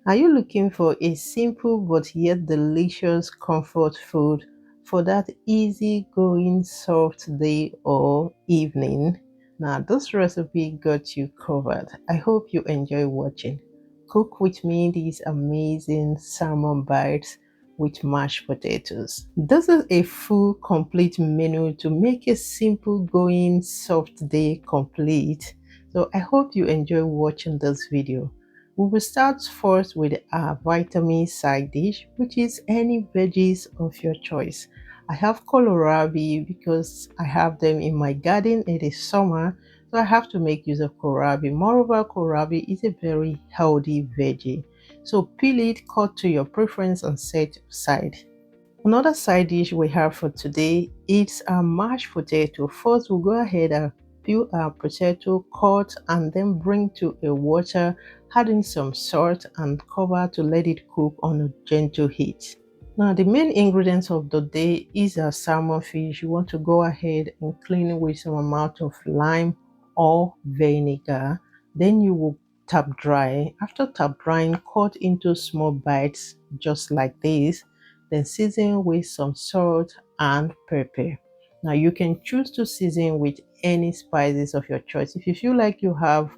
Are you looking for a simple but yet delicious comfort food for that easy-going soft day or evening? Now, this recipe got you covered. I hope you enjoy watching. Cook with me these amazing salmon bites with mashed potatoes. This is a full, complete menu to make a simple going soft day complete. So I hope you enjoy watching this video. We will start first with our vitamin side dish, which is any veggies of your choice. I have kohlrabi because I have them in my garden. It is summer, so I have to make use of kohlrabi. Moreover, kohlrabi is a very healthy veggie. So peel it, cut to your preference, and set aside. Another side dish we have for today is a mashed potato. First, we'll go ahead and peel our potato, cut, and then bring to a water, add in some salt and cover to let it cook on a gentle heat. Now, the main ingredients of the day is a salmon fish. You want to go ahead and clean it with some amount of lime or vinegar. Then you will tap dry. After tap drying, cut into small bites just like this. Then season with some salt and pepper. Now you can choose to season with any spices of your choice. If you feel like you have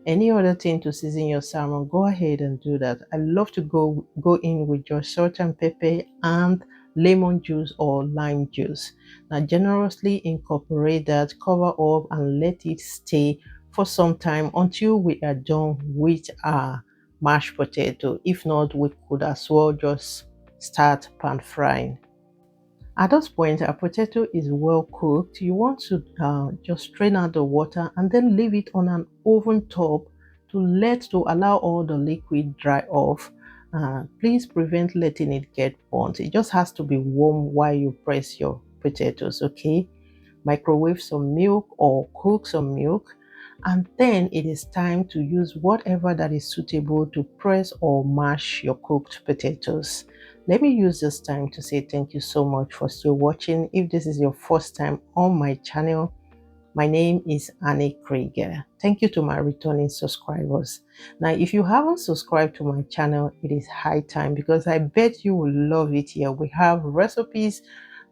any other thing to season your salmon, go ahead and do that. I love to go in with just salt and pepper and lemon juice or lime juice. Now generously incorporate that, cover up and let it stay for some time until we are done with our mashed potato. If not, we could as well just start pan frying. At this point, a potato is well cooked. You want to just strain out the water and then leave it on an oven top to allow all the liquid dry off. Please prevent letting it get burnt. It just has to be warm while you press your potatoes, okay? Microwave some milk or cook some milk, and then it is time to use whatever that is suitable to press or mash your cooked potatoes. Let me use this time to say thank you so much for still watching. If this is your first time on my channel, my name is Annie Krieger. Thank you to my returning subscribers. Now, if you haven't subscribed to my channel, it is high time because I bet you will love it here. We have recipes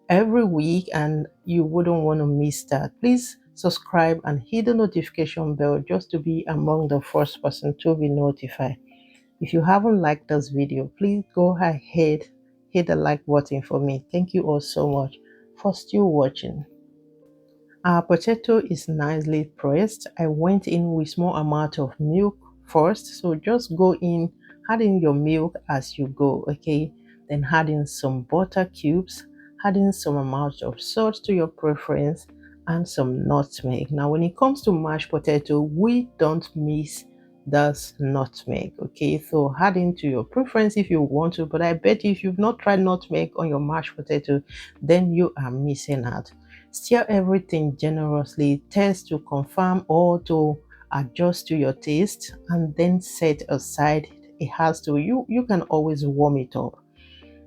every week and you wouldn't want to miss that. Please subscribe and hit the notification bell just to be among the first person to be notified. If you haven't liked this video, please go ahead, hit the like button for me. Thank you all so much for still watching. Our potato is nicely pressed. I went in with small amount of milk first, so just go in, add in your milk as you go, okay? Then add in some butter cubes, add in some amount of salt to your preference, and some nutmeg. Now, when it comes to mashed potato, we don't miss this nutmeg, okay? So add into your preference if you want to, but I bet if you've not tried nutmeg on your mashed potato, then you are missing out. Stir everything generously, taste to confirm or to adjust to your taste, and then set aside. It has to, you can always warm it up.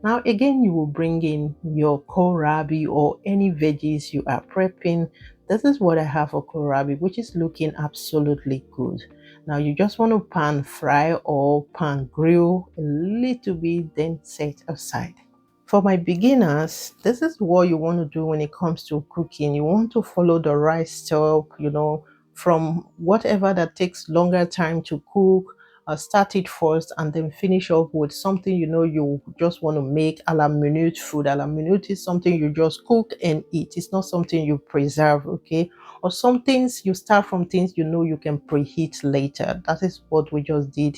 Now again, you will bring in your kohlrabi or any veggies you are prepping. This is what I have for kohlrabi, which is looking absolutely good. Now you just want to pan fry or pan grill a little bit, then set aside. For my beginners, this is what you want to do when it comes to cooking. You want to follow the right step, from whatever that takes longer time to cook, start it first and then finish up with something you just want to make a la minute food. A la minute is something you just cook and eat. It's not something you preserve, okay? Or some things you start from things you can preheat later. That is what we just did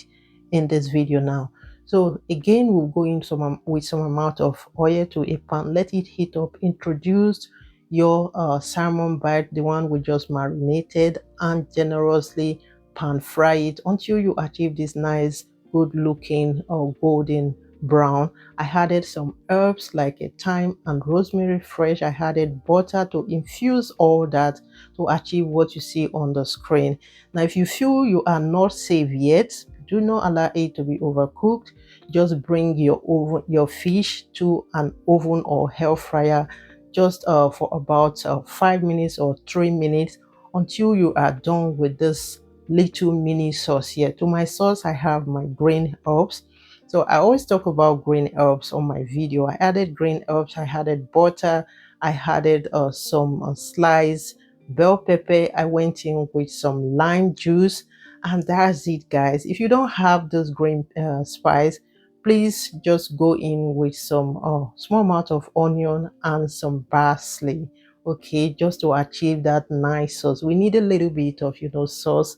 in this video now. So again, we'll go in with some amount of oil to a pan, let it heat up, introduce your salmon bite, the one we just marinated, and generously pan fry it until you achieve this nice good looking or golden brown. I added some herbs like a thyme and rosemary fresh. I added butter to infuse all that to achieve what you see on the screen. Now if you feel you are not safe yet, do not allow it to be overcooked. Just bring your fish to an oven or air fryer just for about 5 minutes or 3 minutes until you are done with this little mini sauce here. To my sauce, I have my green herbs. So I always talk about green herbs on my video. I added green herbs, I added butter, I added some sliced bell pepper. I went in with some lime juice, and that's it, guys. If you don't have those green spice, please just go in with some small amount of onion and some parsley, okay, just to achieve that nice sauce. We need a little bit of, sauce.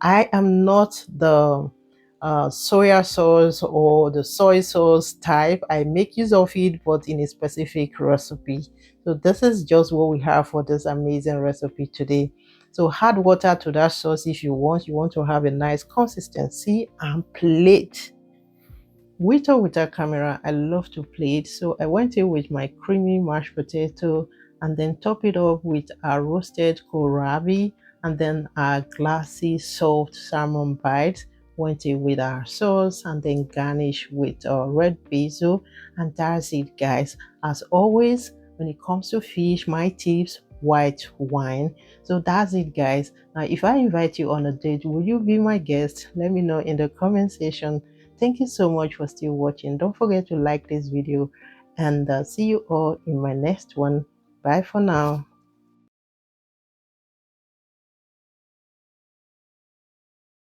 I am not the soya sauce or the soy sauce type. I make use of it, but in a specific recipe. So this is just what we have for this amazing recipe today. So add water to that sauce if you want. You want to have a nice consistency, and plate. With or without camera, I love to plate. So I went in with my creamy mashed potato and then top it up with a roasted kohlrabi and then a glassy soft salmon bites. Went in with our sauce and then garnish with red basil, and that's it, guys. As always, when it comes to fish, my tips: white wine. So that's it, guys. Now if I invite you on a date, will you be my guest? Let me know in the comment section. Thank you so much for still watching. Don't forget to like this video, and see you all in my next one. Bye for now.